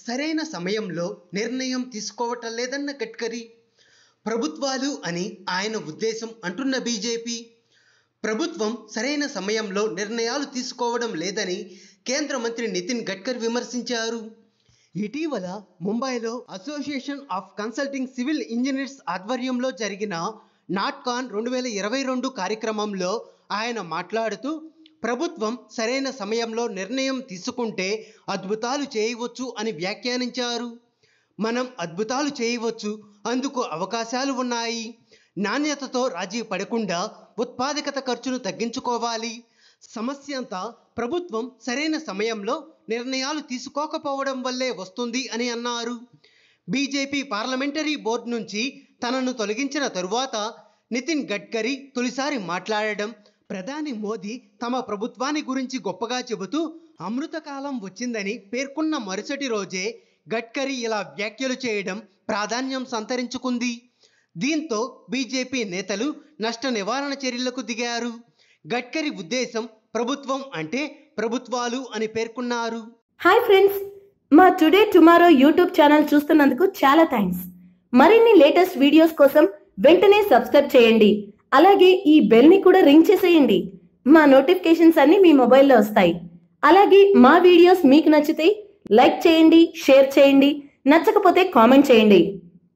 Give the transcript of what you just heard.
సరైన సమయంలో నిర్ణయం తీసుకోవటం లేదన్న గడ్కరీ. ప్రభుత్వాలు అని ఆయన ఉద్దేశం అంటున్న బీజేపీ. ప్రభుత్వం సరైన సమయంలో నిర్ణయాలు తీసుకోవడం లేదని కేంద్ర మంత్రి నితిన్ గడ్కరీ విమర్శించారు. ఇటీవల ముంబైలో association of consulting civil engineers ఆధ్వర్యంలో జరిగిన నాట్కాన్ 2022 కార్యక్రమంలో ఆయన మాట్లాడుతూ, ప్రభుత్వం సరైన సమయంలో నిర్ణయం తీసుకుంటే అద్భుతాలు చేయవచ్చు అని వ్యాఖ్యానించారు. మనం అద్భుతాలు చేయవచ్చు, అందుకు అవకాశాలు ఉన్నాయి. నాణ్యతతో రాజీ పడకుండా ఉత్పాదకత ఖర్చును తగ్గించుకోవాలి. సమస్య అంతా ప్రభుత్వం సరైన సమయంలో నిర్ణయాలు తీసుకోకపోవడం వల్లే వస్తుంది అని అన్నారు. బీజేపీ పార్లమెంటరీ బోర్డు నుంచి తనను తొలగించిన తరువాత నితిన్ గడ్కరీ తొలిసారి మాట్లాడడం, ప్రధాని మోదీ తమ ప్రభుత్వాన్ని గురించి గొప్పగా చెబుతూ అమృతకాలం వచ్చిందని పేర్కొన్న మరుసటి రోజే గడ్కరీ ఇలా వ్యాఖ్యలు చేయడం ప్రాధాన్యం సంతరించుకుంది. దీంతో బీజేపీ నేతలు నష్ట నివారణ చర్యలకు దిగారు. గడ్కరీ ఉద్దేశం ప్రభుత్వం అంటే ప్రభుత్వాలు అని పేర్కొన్నారు. హాయ్ ఫ్రెండ్స్, మా టుడే టుమారో యూట్యూబ్ ఛానల్ చూస్తున్నందుకు చాలా థ్యాంక్స్. మరిన్ని లేటెస్ట్ వీడియోస్ కోసం వెంటనే సబ్స్క్రైబ్ చేయండి. అలాగే ఈ బెల్ ని కూడా రింగ్ చేసేయండి. మా నోటిఫికేషన్స్ అన్ని మీ మొబైల్లో వస్తాయి. అలాగే మా వీడియోస్ మీకు నచ్చితే లైక్ చేయండి, షేర్ చేయండి, నచ్చకపోతే కామెంట్ చేయండి.